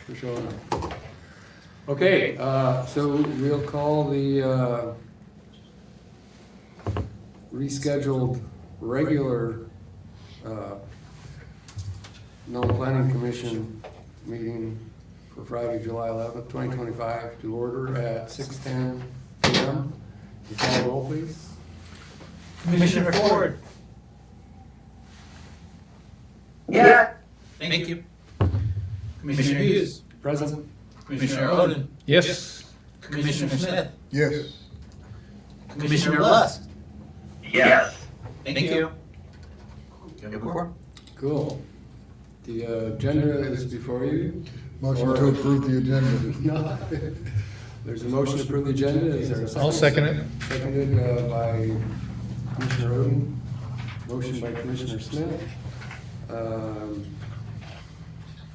for showing up. Okay, so we'll call the rescheduled regular Nome Planning Commission meeting for Friday, July 11th, 2025 to order at 6:10 p.m. You call the roll, please. Commissioner Ford. Yeah. Thank you. Commissioner Hughes. Present. Commissioner Oden. Yes. Commissioner Smith. Yes. Commissioner Lust. Yes. Thank you. You have a quorum? Cool. The agenda is before you. Motion to approve the agenda. No. There's a motion to approve the agenda. Is there a second? I'll second it. Seconded by Commissioner Oden. Motion by Commissioner Smith.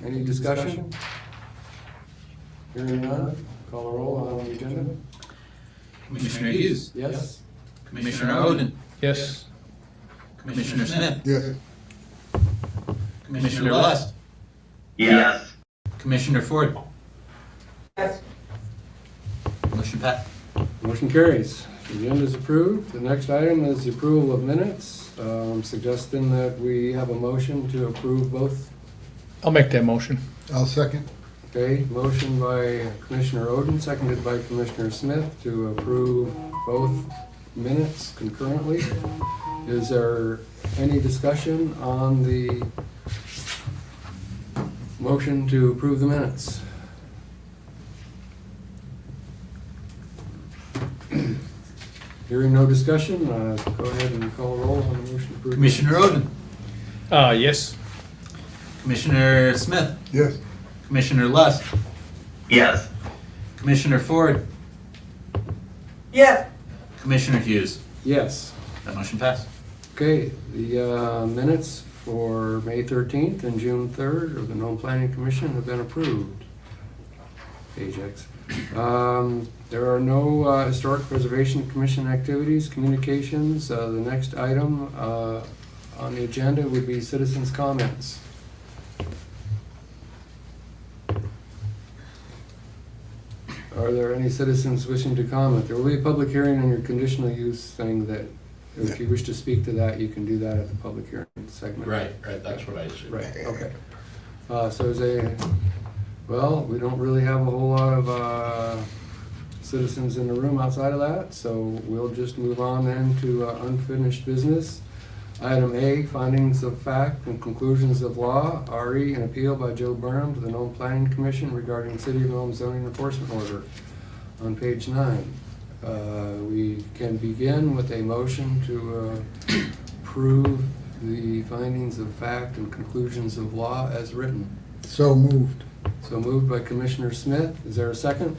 Any discussion? Hearing none, call a roll on the agenda. Commissioner Hughes. Yes? Commissioner Oden. Yes. Commissioner Smith. Yes. Commissioner Lust. Yes. Commissioner Ford. Yes. Motion passed. Motion carries. The agenda is approved. The next item is the approval of minutes. Suggesting that we have a motion to approve both. I'll make that motion. I'll second. Okay, motion by Commissioner Oden, seconded by Commissioner Smith to approve both minutes concurrently. Is there any discussion on the motion to approve the minutes? Hearing no discussion, go ahead and call a roll on the motion to approve. Commissioner Oden. Yes. Commissioner Smith. Yes. Commissioner Lust. Yes. Commissioner Ford. Yes. Commissioner Hughes. Yes. That motion passed. Okay, the minutes for May 13th and June 3rd of the Nome Planning Commission have been approved. Page X. There are no Historic Preservation Commission activities, communications. The next item on the agenda would be citizens' comments. Are there any citizens wishing to comment? There will be a public hearing on your conditional use thing that, if you wish to speak to that, you can do that at the public hearing segment. Right, that's what I said. Right, okay. So is well, we don't really have a whole lot of citizens in the room outside of that, so we'll just move on then to unfinished business. Item A, findings of fact and conclusions of law, RE, an appeal by Joe Burnham to the Nome Planning Commission regarding City of Nome zoning enforcement order on page 9. We can begin with a motion to approve the findings of fact and conclusions of law as written. So moved. So moved by Commissioner Smith. Is there a second?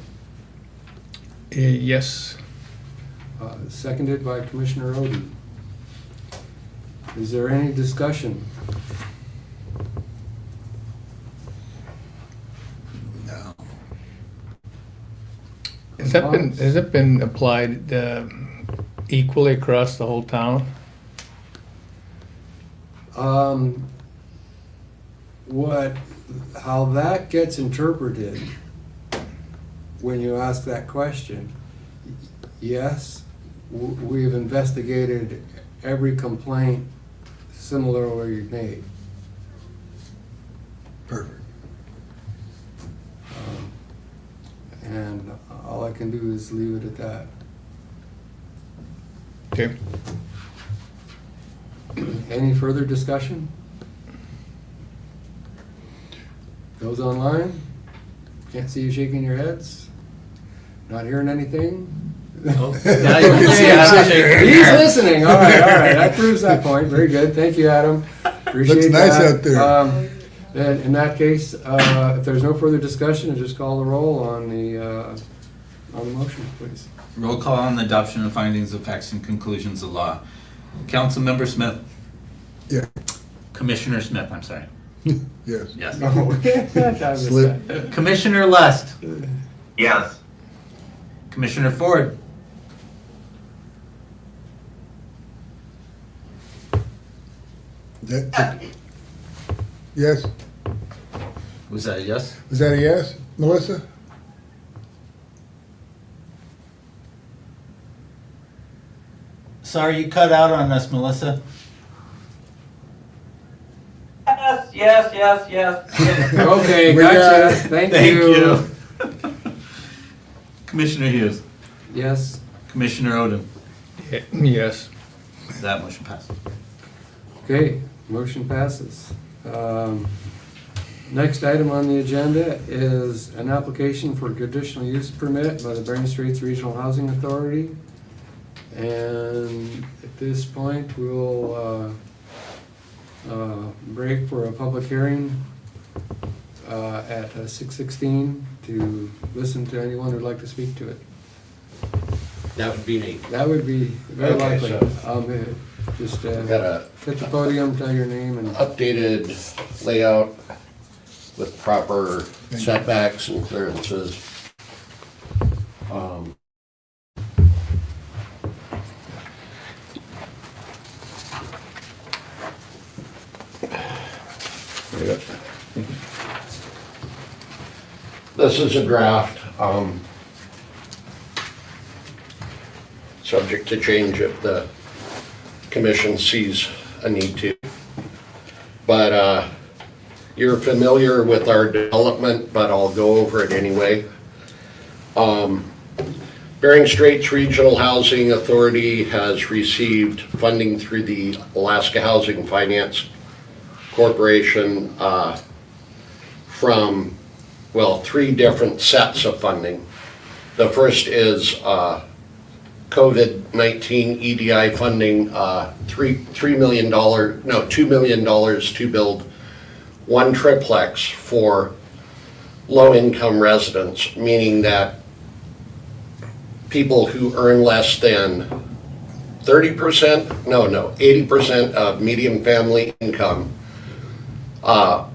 Yes. Seconded by Commissioner Oden. Is there any discussion? No. Has it been applied equally across the whole town? How that gets interpreted when you ask that question, yes, we've investigated every complaint similarly made. Perfect. And all I can do is leave it at that. Okay. Any further discussion? Those online? Can't see you shaking your heads? Not hearing anything? Now you can see Adam shaking He's her. listening. All right. That proves that point. Very good. Thank you, Adam. Appreciate Looks nice that. out there. Then in that case, if there's no further discussion, just call the roll on the motion, please. Roll call on the adoption of findings of facts and conclusions of law. Councilmember Smith. Yeah. Commissioner Smith, I'm sorry. Yes. Yes. I missed Slip. that. Commissioner Lust. Yes. Commissioner Ford. Yes. Was that a yes? Was that a yes, Melissa? Sorry, you cut out on us, Melissa. Yes, yes, yes, yes. Okay, We got gotcha. it. Thank Thank you. you. Commissioner Hughes, Yes, Commissioner Odom, Yes. that motion passes. okay, motion passes. Next item on the agenda is an application for conditional use permit by the Bering Straits Regional Housing Authority. And at this point, we'll break for a public hearing at 6:16 to listen to anyone who'd like to speak to it. That would be me. That would be very Okay, likely. so- Just Got a hit the podium, tell your name and, updated layout with proper setbacks and clearances. This is a draft, subject to change if the commission sees a need to. But you're familiar with our development, but I'll go over it anyway. Bering Straits Regional Housing Authority has received funding through the Alaska Housing Finance Corporation from, well, 3 different sets of funding. The first is COVID-19 EDI funding, $2 million to build 1 triplex for low-income residents, meaning that people who earn less than 80% of median family income,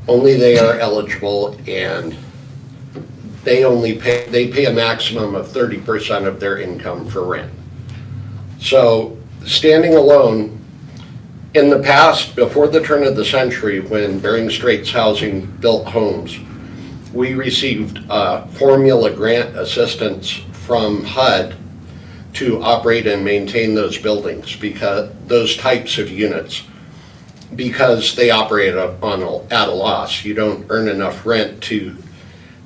only they are eligible, and they pay a maximum of 30% of their income for rent. So, standing alone, in the past, before the turn of the century, when Bering Straits Housing built homes, we received formula grant assistance from HUD to operate and maintain those buildings, because those types of units, because they operate at a loss. You don't earn enough rent to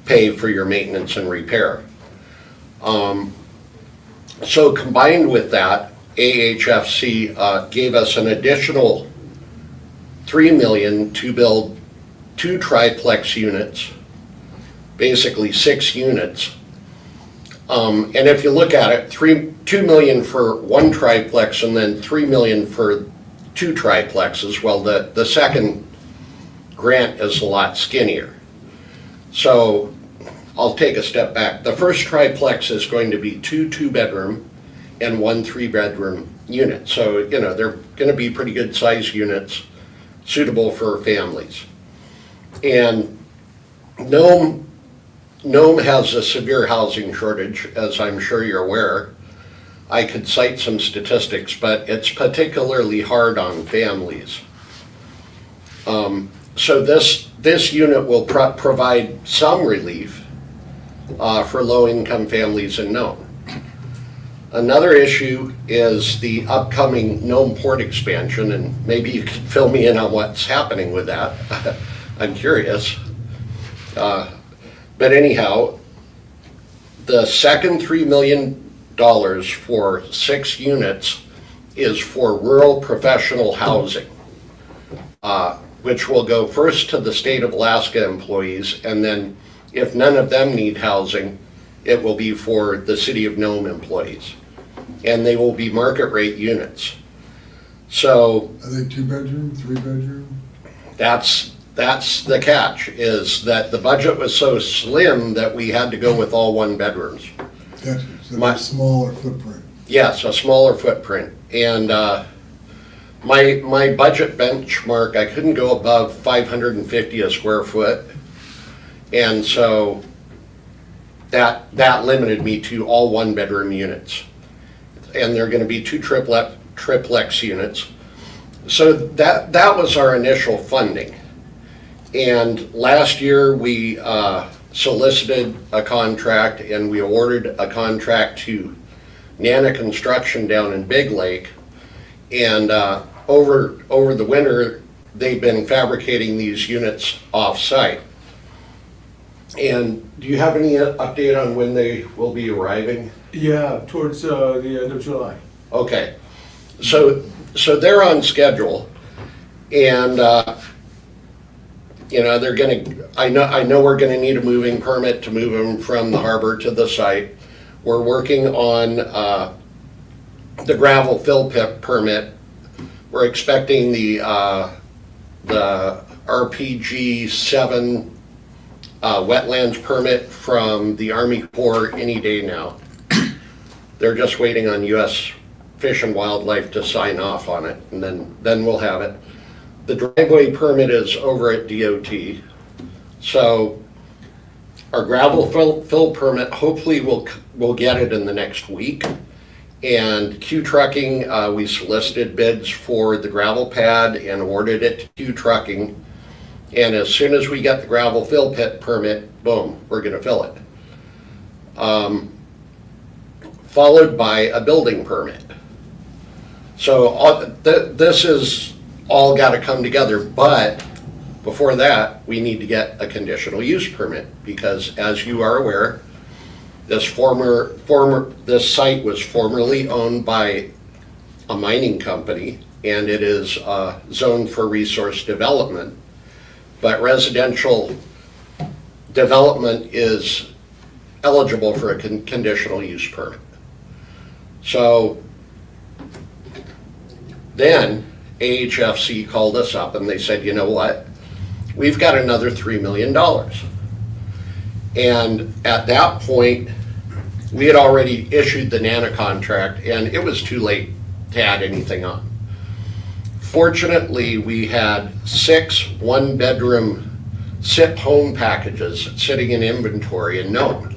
pay for your maintenance and repair. So combined with that, AHFC gave us an additional $3 million to build 2 triplex units, basically 6 units. And if you look at it, $2 million for 1 triplex and then $3 million for 2 triplexes. Well, the second grant is a lot skinnier. So I'll take a step back. The first triplex is going to be 2 2-bedroom and 1 3-bedroom unit. So, you know, they're going to be pretty good size units suitable for families. And Nome has a severe housing shortage, as I'm sure you're aware. I could cite some statistics, but it's particularly hard on families. So this unit will provide some relief for low-income families in Nome. Another issue is the upcoming Nome Port expansion, and maybe you can fill me in on what's happening with that. I'm curious. But anyhow, the second $3 million for 6 units is for rural professional housing, which will go first to the state of Alaska employees, and then if none of them need housing, it will be for the city of Nome employees. And they will be market rate units. So Are they 2-bedroom, 3-bedroom? that's the catch, is that the budget was so slim that we had to go with all 1-bedrooms. Gotcha, so My- they're smaller footprint. Yes, a smaller footprint. And my budget benchmark, I couldn't go above 550 a square foot. And so that limited me to all 1-bedroom units. And they're gonna be 2 triplex units. So that was our initial funding. And last year, we solicited a contract and we awarded a contract to Nana Construction down in Big Lake. And over the winter, they've been fabricating these units off-site. And do you have any update on when they will be arriving? Yeah, towards the end of July. Okay, so they're on schedule, and they're gonna. I know we're gonna need a moving permit to move them from the harbor to the site. We're working on the gravel fill pit permit. We're expecting the RPG 7 wetlands permit from the Army Corps any day now. They're just waiting on U.S. Fish and Wildlife to sign off on it, and then we'll have it. The driveway permit is over at DOT. So our gravel fill permit, hopefully we'll get it in the next week. And Q Trucking, we solicited bids for the gravel pad and awarded it to Q Trucking. And as soon as we get the gravel fill pit permit, boom, we're gonna fill it. Followed by a building permit. So this is all gotta come together, but before that, we need to get a conditional use permit, because as you are aware, this site was formerly owned by a mining company, and it is zoned for resource development. But residential development is eligible for a conditional use permit. So then AHFC called us up and they said, you know what? We've got another $3 million. And at that point, we had already issued the Nana contract and it was too late to add anything on. Fortunately, we had 6 one-bedroom SIP home packages sitting in inventory in Nome.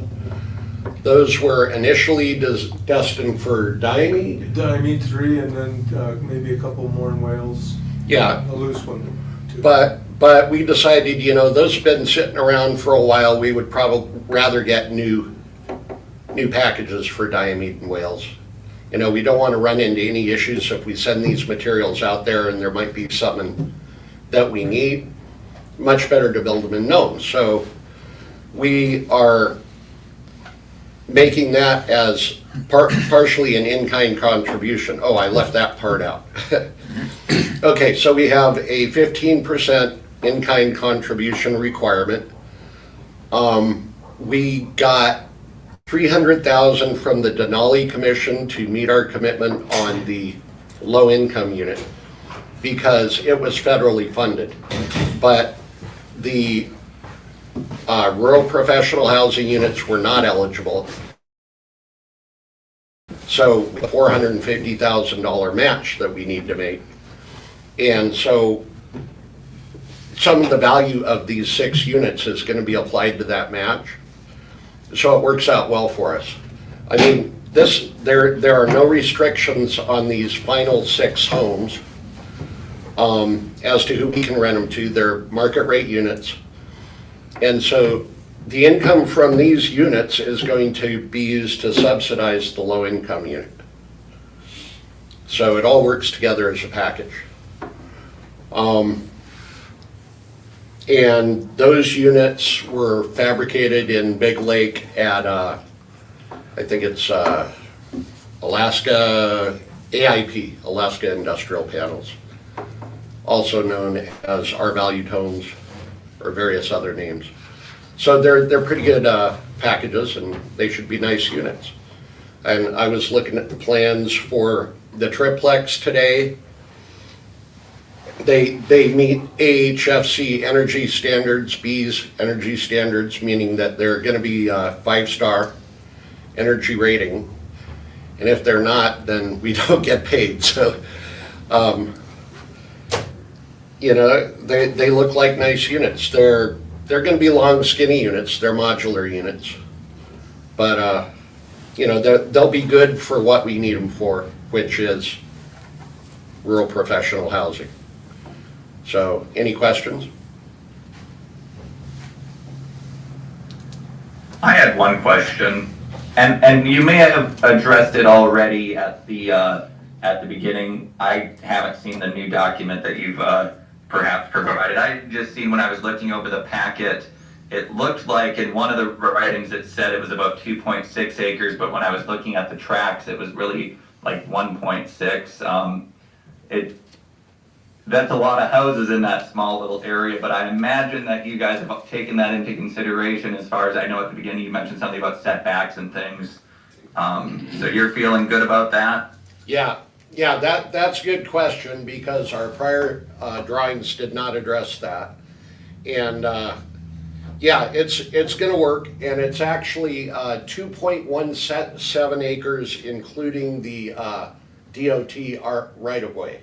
Those were initially destined for Diamede. Diamede 3 and then maybe a couple more in Wales. Yeah. A loose one too. But we decided, those have been sitting around for a while. We would probably rather get new packages for Diamede and Wales. We don't want to run into any issues if we send these materials out there and there might be something that we need. Much better to build them in Nome. So we are making that as partially an in-kind contribution. Oh, I left that part out. Okay, so we have a 15% in-kind contribution requirement. We got $300,000 from the Denali Commission to meet our commitment on the low-income unit because it was federally funded. But the rural professional housing units were not eligible. So the $450,000 match that we need to make. And so some of the value of these 6 units is going to be applied to that match. So it works out well for us. I mean, there are no restrictions on these final 6 homes as to who we can rent them to. They're market rate units. And so the income from these units is going to be used to subsidize the low income unit. So it all works together as a package. And those units were fabricated in Big Lake at, I think it's Alaska, AIP, Alaska Industrial Panels, also known as our valued homes or various other names. So they're pretty good packages and they should be nice units. And I was looking at the plans for the triplex today. They meet AHFC energy standards, B's energy standards, meaning that they're going to be 5-star energy rating. And if they're not, then we don't get paid. So, they look like nice units. They're going to be long, skinny units. They're modular units. But, they'll be good for what we need them for, which is rural professional housing. So, any questions? I had one question, and you may have addressed it already at the beginning. I haven't seen the new document that you've perhaps provided. I just seen when I was looking over the packet, it looked like in one of the writings it said it was about 2.6 acres, but when I was looking at the tracks, it was really like 1.6. That's a lot of houses in that small little area, but I imagine that you guys have taken that into consideration as far as I know at the beginning you mentioned something about setbacks and things. So you're feeling good about that? Yeah, that's a good question because our prior drawings did not address that. And yeah, it's gonna work, and it's actually 2.17 acres, including the DOT right-of-way.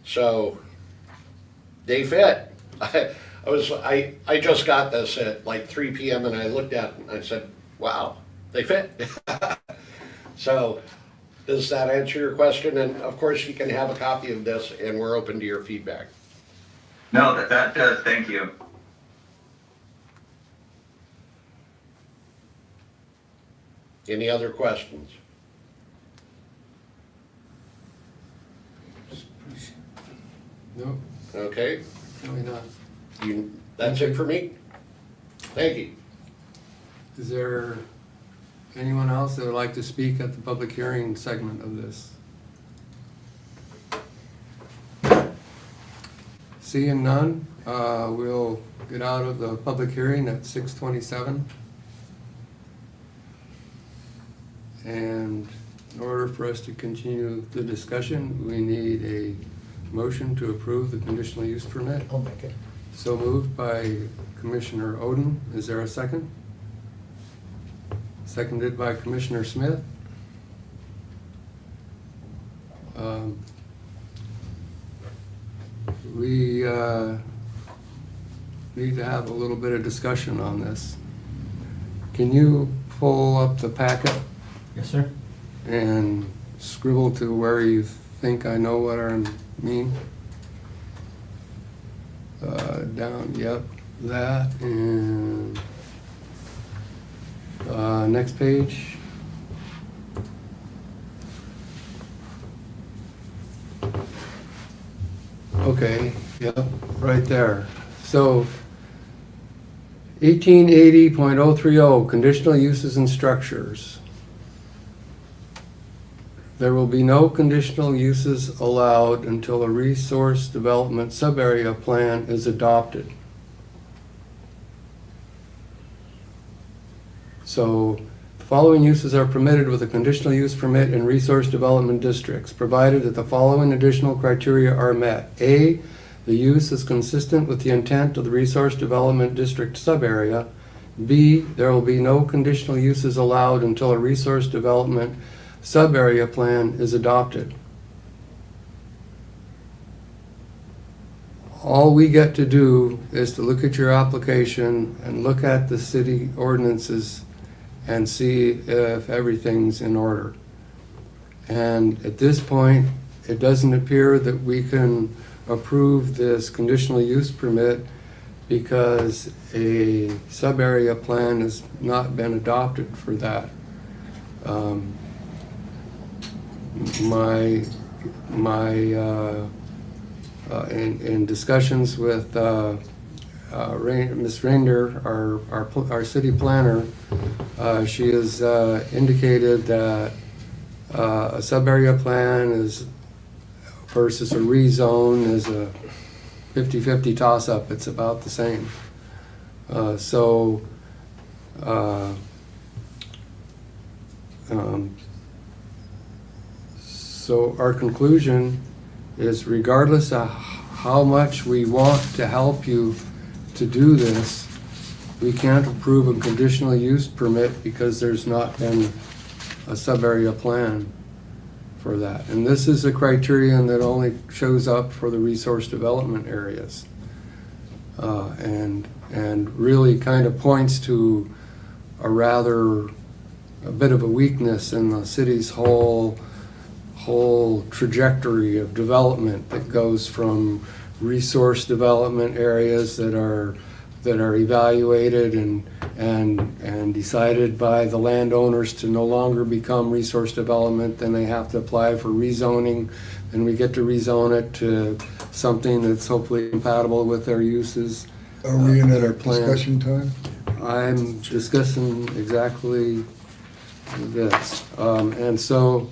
So they fit. I just got this at like 3 p.m. and I looked at it and I said, wow, they fit. So does that answer your question? And of course you can have a copy of this and we're open to your feedback. No, that does, thank you. Any other questions? No, Okay, really not. that's it for me. Thank you. Is there anyone else that would like to speak at the public hearing segment of this? Seeing none, we'll get out of the public hearing at 6:27. And in order for us to continue the discussion, we need a motion to approve the conditional use permit. I'll make it. So moved by Commissioner Oden. Is there a second? Seconded by Commissioner Smith. We need to have a little bit of discussion on this. Can you pull up the packet Yes, sir. and scribble to where you think I know what I mean? Down, yep, that, and next page. Okay, yep, right there. So 1880.030, conditional uses and structures. There will be no conditional uses allowed until a resource development sub-area plan is adopted. So, the following uses are permitted with a conditional use permit in resource development districts, provided that the following additional criteria are met. A, the use is consistent with the intent of the resource development district sub-area. B, there will be no conditional uses allowed until a resource development sub-area plan is adopted. All we get to do is to look at your application and look at the city ordinances and see if everything's in order. And at this point, it doesn't appear that we can approve this conditional use permit because a sub-area plan has not been adopted for that. In discussions with Ms. Rainder, our city planner, she has indicated that a sub-area plan is versus a rezone is a 50-50 toss-up. It's about the same. So our conclusion is regardless of how much we want to help you to do this, we can't approve a conditional use permit because there's not been a sub-area plan for that. And this is a criterion that only shows up for the resource development areas. And really kind of points to a bit of a weakness in the city's whole trajectory of development that goes from resource development areas that are that are evaluated and decided by the landowners to no longer become resource development, then they have to apply for rezoning, and we get to rezone it to something that's hopefully compatible with their uses. Are we in that a are planned. discussion time? I'm discussing exactly this. And so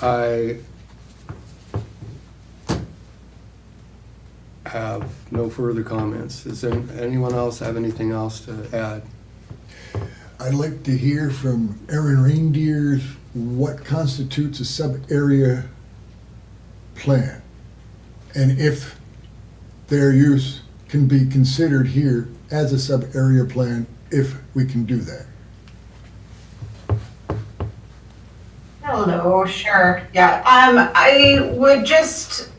I have no further comments. Does anyone else have anything else to add? I'd like to hear from Aaron Reindeers what constitutes a sub-area plan, and if their use can be considered here as a sub-area plan, if we can do that. Hello, sure, yeah. I would just,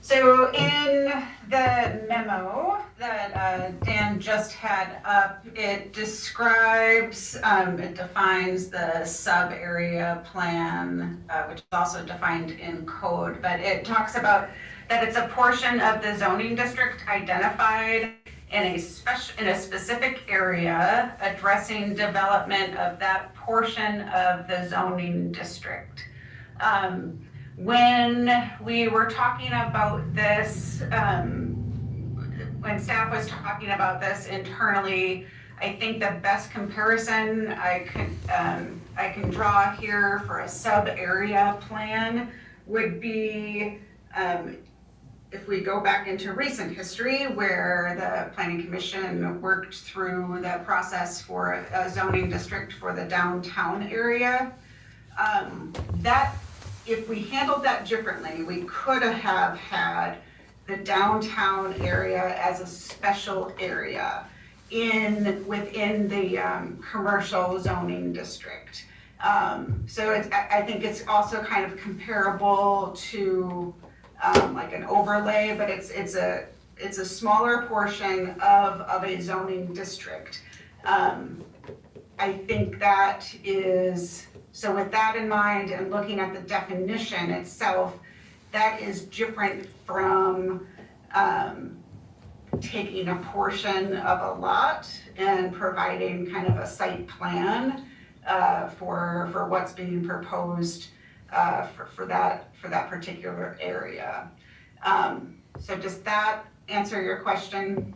so in the memo that Dan just had up, it describes, it defines the sub-area plan, which is also defined in code, but it talks about that it's a portion of the zoning district identified in a specific area addressing development of that portion of the zoning district. When we were talking about this, when staff was talking about this internally, I think the best comparison I can draw here for a sub-area plan would be if we go back into recent history where the Planning Commission worked through the process for a zoning district for the downtown area. That, if we handled that differently, we could have had the downtown area as a special area within the commercial zoning district. So I think it's also kind of comparable to like an overlay, but it's a smaller portion of a zoning district. I think that is, so with that in mind and looking at the definition itself, that is different from taking a portion of a lot and providing kind of a site plan for what's being proposed for that particular area. So does that answer your question?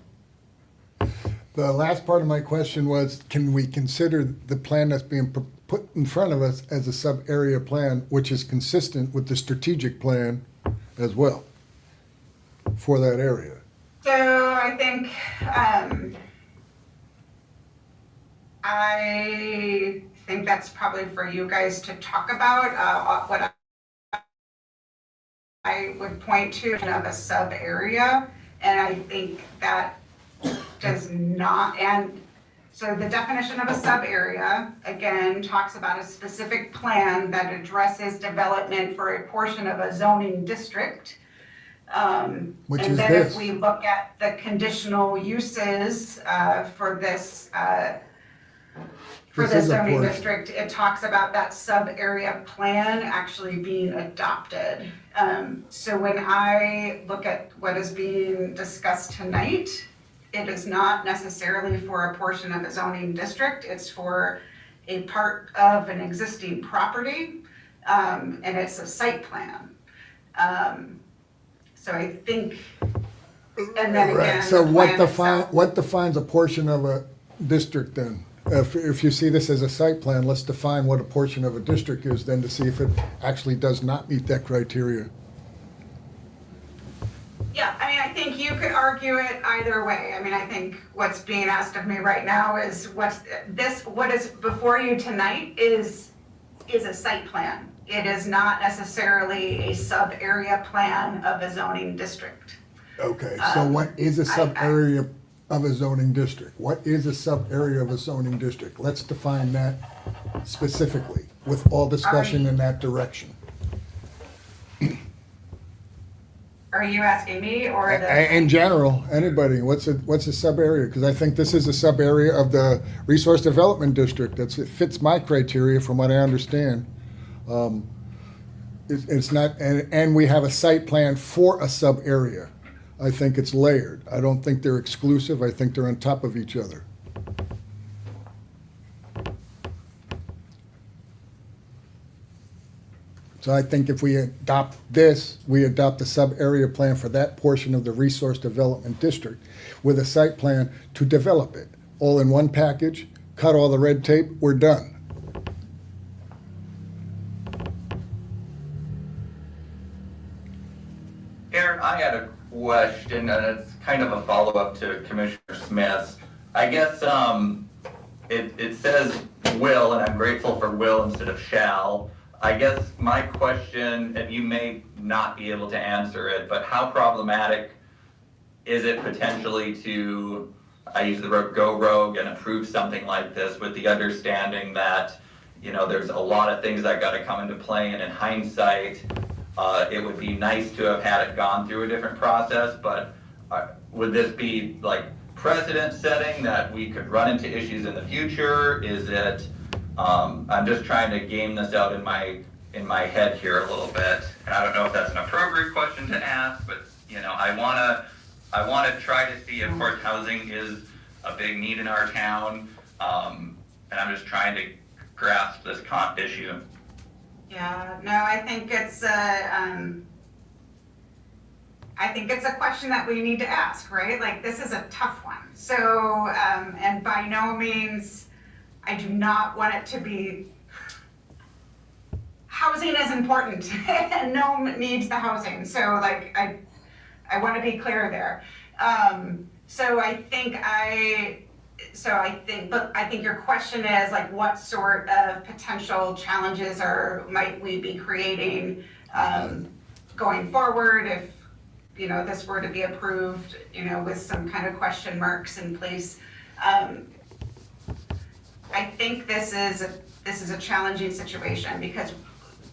The last part of my question was, can we consider the plan that's being put in front of us as a sub-area plan, which is consistent with the strategic plan as well for that area? So I think that's probably for you guys to talk about. What I would point to of a sub area, and I think that does not, and so the definition of a sub area again talks about a specific plan that addresses development for a portion of a zoning district. Which and is then this? if we look at the conditional uses for this This is a zoning portion. district, it talks about that sub-area plan actually being adopted. So when I look at what is being discussed tonight, it is not necessarily for a portion of a zoning district, it's for a part of an existing property, and it's a site plan. So I think, and then Right. again, So the what plan itself. defines a portion of a district then? If you see this as a site plan, let's define what a portion of a district is then to see if it actually does not meet that criteria. Yeah, I mean, I think you could argue it either way. I mean, I think what's being asked of me right now is what is before you tonight is a site plan. It is not necessarily a sub-area plan of a zoning district. Okay, so what is a sub-area of a zoning district? What is a sub-area of a zoning district? Let's define that specifically with all discussion in that direction. Are you asking me or the? In general, anybody, what's a sub-area? Because I think this is a sub-area of the resource development district. It fits my criteria from what I understand. It's not, and we have a site plan for a sub-area. I think it's layered. I don't think they're exclusive. I think they're on top of each other. So I think if we adopt this, we adopt the sub-area plan for that portion of the resource development district with a site plan to develop it, all in one package, cut all the red tape, we're done. Aaron, I had a question, and it's kind of a follow-up to Commissioner Smith's. I guess it says will, and I'm grateful for will instead of shall. I guess my question, and you may not be able to answer it, but how problematic is it potentially to, I use the word go rogue and approve something like this with the understanding that, you know, there's a lot of things that got to come into play, and in hindsight, it would be nice to have had it gone through a different process, but would this be like precedent setting that we could run into issues in the future? Is it, I'm just trying to game this out in my head here a little bit. And I don't know if that's an appropriate question to ask, but you know, I wanna try to see, of course, housing is a big need in our town. And I'm just trying to grasp this issue. Yeah, no, I think it's a question that we need to ask, right? Like, this is a tough one. So, and by no means, I do not want it to be, housing is important and Nome needs the housing. So like, I want to be clear there. But I think your question is like, what sort of potential challenges might we be creating going forward if, you know, this were to be approved, you know, with some kind of question marks in place. I think this is a challenging situation because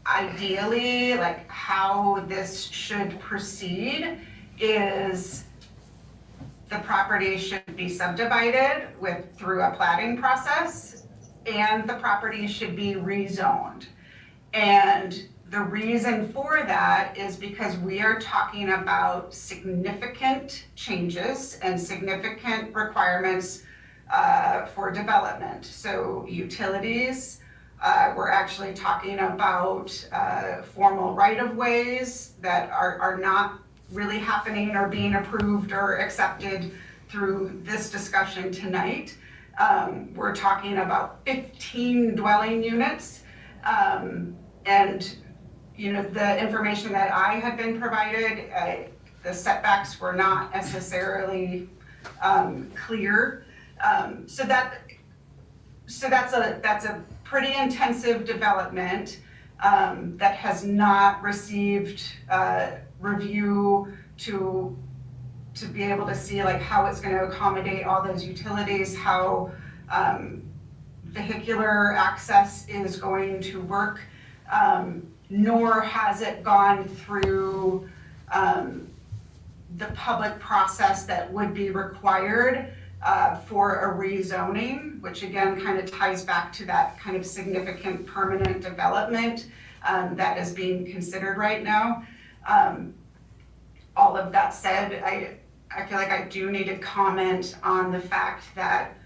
ideally, like how this should proceed is the property should be subdivided through a platting process, and the property should be rezoned. And the reason for that is because we are talking about significant changes and significant requirements for development. So utilities, we're actually talking about formal right-of-ways that are not really happening or being approved or accepted through this discussion tonight. We're talking about 15 dwelling units. And you know, the information that I had been provided, the setbacks were not necessarily clear. So that's a pretty intensive development that has not received review to be able to see like how it's going to accommodate all those utilities, how vehicular access is going to work, nor has it gone through the public process that would be required for a rezoning, which again kind of ties back to that kind of significant permanent development that is being considered right now. All of that said, I feel like I do need to comment on the fact that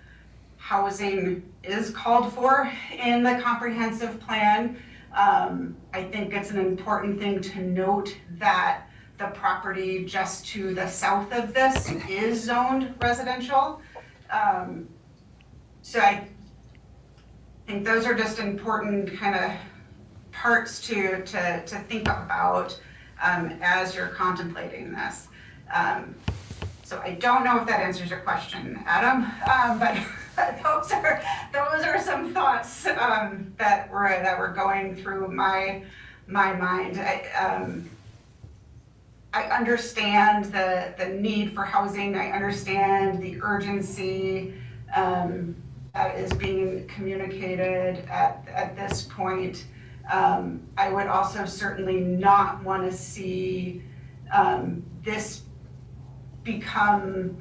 housing is called for in the comprehensive plan. I think it's an important thing to note that the property just to the south of this is zoned residential. So I think those are just important kind of parts to think about as you're contemplating this. So I don't know if that answers your question, Adam, but those are some thoughts that were going through my mind. I understand the need for housing. I understand the urgency that is being communicated at this point. I would also certainly not want to see this become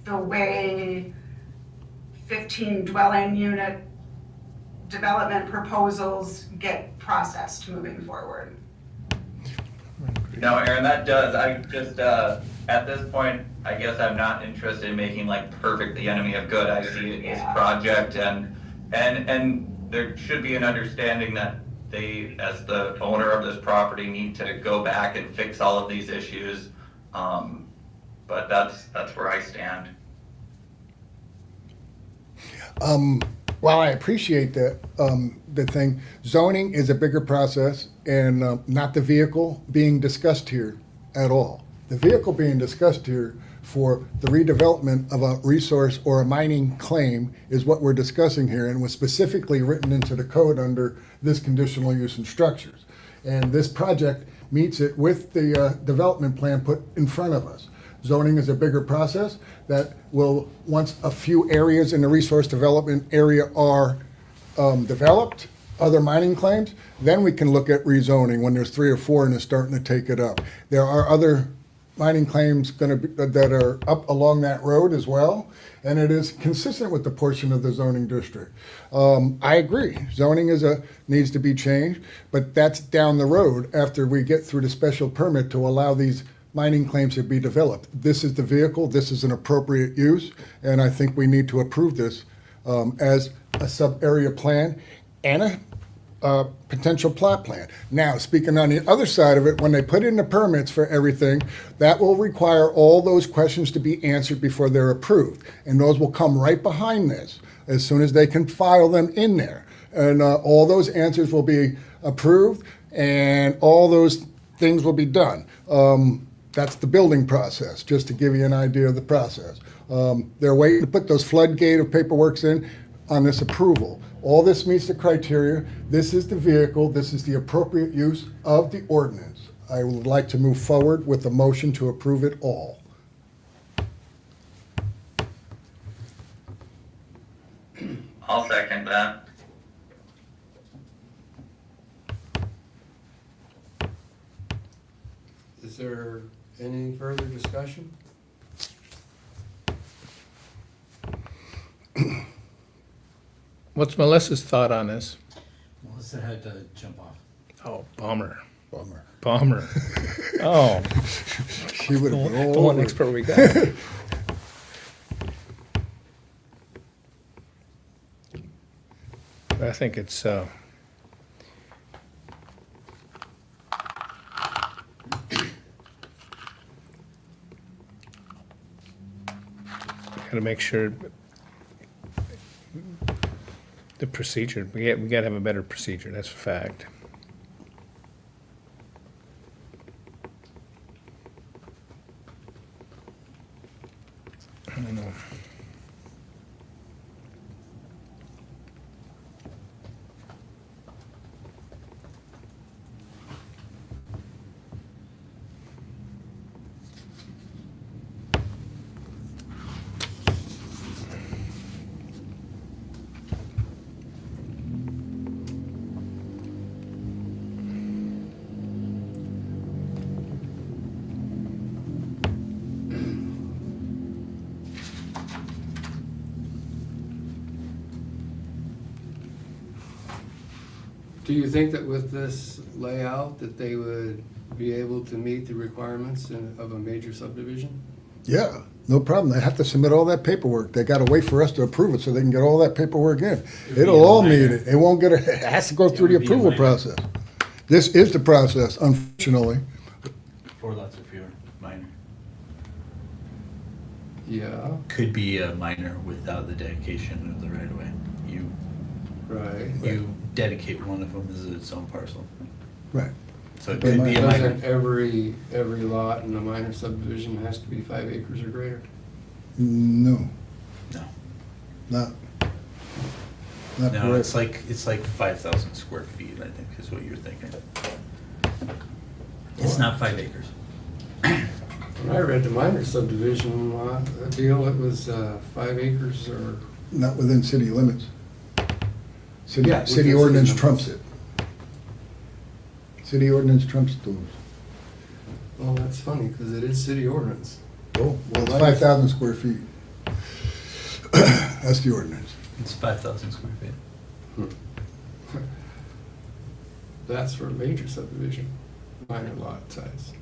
the way 15 dwelling unit development proposals get processed moving forward. No, Aaron, that does. I just, at this point, I guess I'm not interested in making like perfect the enemy of good. I see it as a project and there should be an understanding that they, as the owner of this property, need to go back and fix all of these issues. But that's where I stand. While I appreciate that, the thing, zoning is a bigger process and not the vehicle being discussed here at all. The vehicle being discussed here for the redevelopment of a resource or a mining claim is what we're discussing here and was specifically written into the code under this conditional use and structures. And this project meets it with the development plan put in front of us. Zoning is a bigger process that will, once a few areas in the resource development area are developed, other mining claims, then we can look at rezoning when there's 3 or 4 and it's starting to take it up. There are other mining claims that are up along that road as well, and it is consistent with the portion of the zoning district. I agree, zoning needs to be changed, but that's down the road after we get through the special permit to allow these mining claims to be developed. This is the vehicle, this is an appropriate use, and I think we need to approve this as a sub-area plan and a potential plot plan. Now, speaking on the other side of it, when they put in the permits for everything, that will require all those questions to be answered before they're approved. And those will come right behind this, as soon as they can file them in there. And all those answers will be approved, and all those things will be done. That's the building process, just to give you an idea of the process. They're waiting to put those floodgate of paperworks in on this approval. All this meets the criteria. This is the vehicle. This is the appropriate use of the ordinance. I would like to move forward with a motion to approve it all. I'll second that. Is there any further discussion? What's Melissa's thought on this? Melissa had to jump off. Oh, bummer. Bummer. Bummer. Oh, She would have been the all one over it. expert we got. I think it's, gotta make sure the procedure, we gotta have a better procedure, that's a fact. I don't know. Do you think that with this layout that they would be able to meet the requirements of a major subdivision? Yeah, no problem. They have to submit all that paperwork. They gotta wait for us to approve it so they can get all that paperwork in. It'll all meet it. It won't get, it has to go through the would be a approval minor. process. This is the process, unfortunately. 4 lots or fewer, minor. Yeah, Could be a minor without the dedication of the right of way. right. You dedicate one of them as its own parcel. Right. So it But could be a minor. Doesn't every lot in a minor subdivision has to be 5 acres or greater? No, No, not no, it's correct. like 5,000 square feet, I think, is what you're thinking. It's not 5 acres. When I read the minor subdivision deal, it was 5 acres or, Not within city limits. City, Yeah, city within ordinance city trumps limits. it. City ordinance trumps those. well, that's funny, because it is city ordinance. Oh, well, it's 5,000 square feet. That's the ordinance. It's 5,000 square feet. That's for a major subdivision, minor lot size.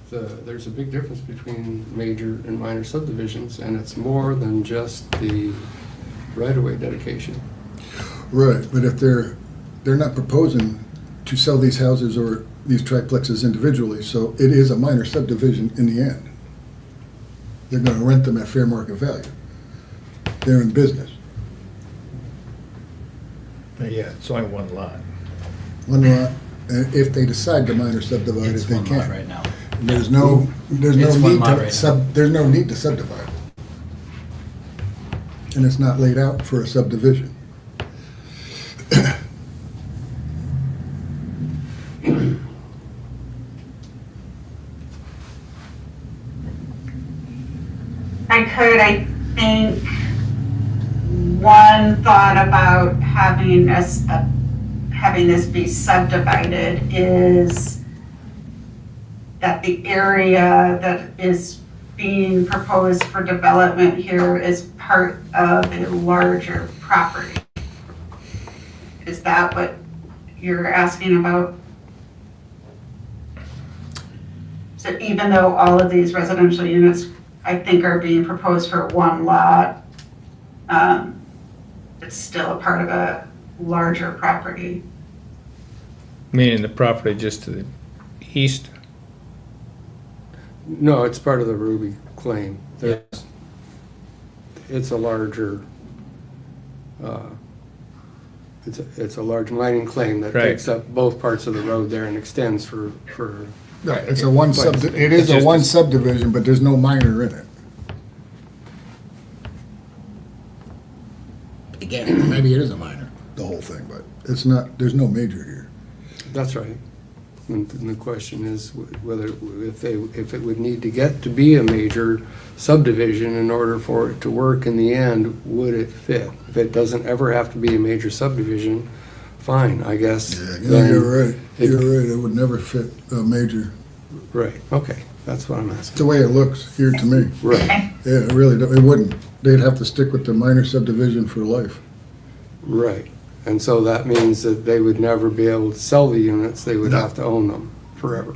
there's a big difference between major and minor subdivisions, and it's more than just the right-of-way dedication. Right, but if they're not proposing to sell these houses or these triplexes individually, so it is a minor subdivision in the end. They're gonna rent them at fair market value. They're in business. Yeah, it's only one lot. One lot, and if they decide to minor subdivide it, It's they one lot can. right now. There's no It's one need lot to right there's no need to subdivide. And it's not laid out for a subdivision. I think, one thought about having having this be subdivided is that the area that is being proposed for development here is part of a larger property. Is that what you're asking about? So even though all of these residential units, I think, are being proposed for one lot, it's still a part of a larger property. Meaning the property just to the east? No, it's part of the Ruby claim. It's a larger, it's a large mining claim that Right. takes up both parts of the road there and extends for. Right, it's a one it is a one subdivision, but there's no minor in it. Again, maybe it is a minor, the whole thing, but it's not, there's no major here. That's right. And the question is whether, if it would need to get to be a major subdivision in order for it to work in the end, would it fit? If it doesn't ever have to be a major subdivision, fine, I guess. Yeah, then you're right, it- you're right, it would never fit a major, Right, okay, that's what I'm it's the asking. way it looks here to me. Right, Yeah, it really, it wouldn't. They'd have to stick with the minor subdivision for life. right. And so that means that they would never be able to sell the units, they would No. have to own them forever.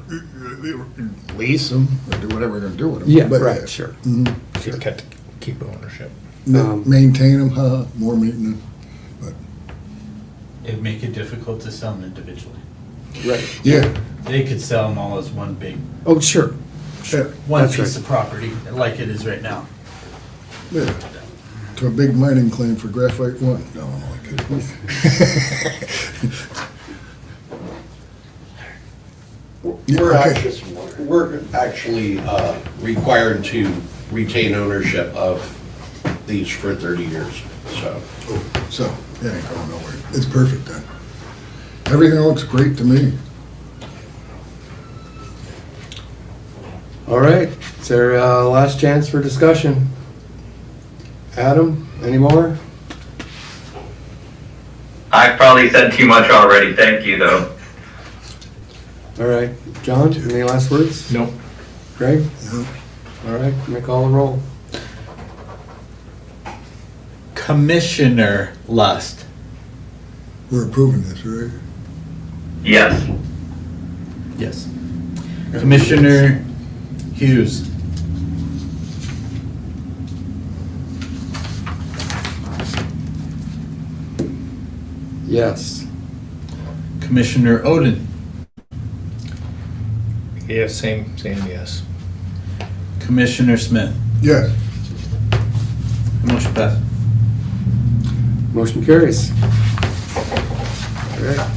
Lease them, or do whatever they're gonna do with them. Yeah, But, right, sure. Mhm. You got to keep ownership. Maintain them, more maintenance. It'd make it difficult to sell them individually. Right. Yeah, They could sell them all as one big, Oh, sure. yeah, one That's piece right. of property, like it is right now. yeah. To a big mining claim for graphite one. No, I'm only kidding. We're actually required to retain ownership of these for 30 years, so. So, it ain't going nowhere. It's perfect then. Everything looks great to me. All right, is there a last chance for discussion? Adam, any more? I've probably said too much already. Thank you, though. All right, John, any last words? Nope. Greg? Yeah. All right, let me call the roll. Commissioner Lust. We're approving this, right? Yes. Yes. Commissioner Hughes. Yes. Commissioner Oden. Yeah, same yes. Commissioner Smith. Yes. Motion passed. Motion carries. All right.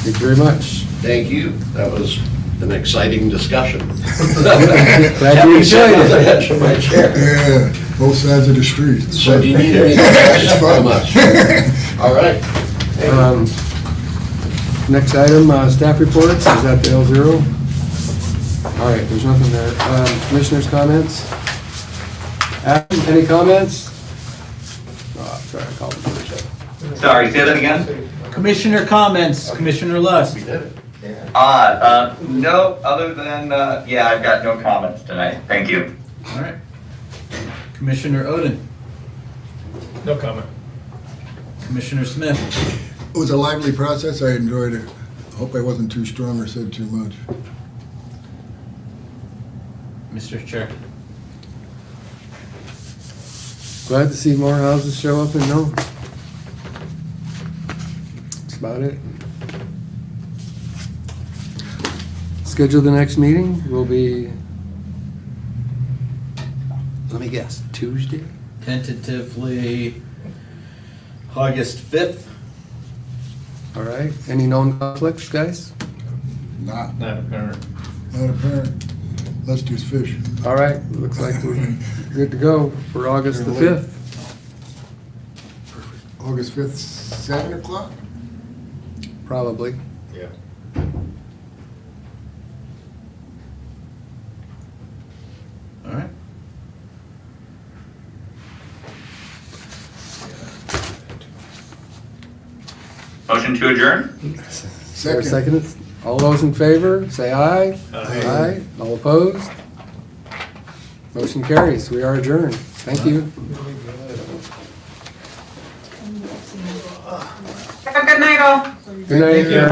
Thank you very much. Thank you. That was an exciting discussion. Glad you enjoyed On the it. edge of my chair. Yeah, both sides of the street. So do you need anything else from us? All right. Next item, staff reports, is that the L0? All right, there's nothing there. Commissioners' comments? Adam, any comments? Oh, sorry, I called him first. Sorry, say that again? Commissioner comments, Commissioner Lust. No, other than, yeah, I've got no comments tonight. Thank you. All right. Commissioner Oden. No comment. Commissioner Smith. It was a lively process. I enjoyed it. Hope I wasn't too strong or said too much. Mr. Chair. Glad to see more houses show up in Nome. That's about it. Schedule the next meeting will be, let me guess, Tuesday? Tentatively August 5th. All right. Any known conflicts, guys? Not apparent. apparent. Let's do fish. All right. Looks like we're good to go for August the 5th. August 5th, 7 o'clock? Probably. Yeah. All right. Motion to adjourn? Second. All those in favor, say aye. Aye. All opposed? Motion carries. We are adjourned. Thank you. Have a good night, all. Good night, Aaron.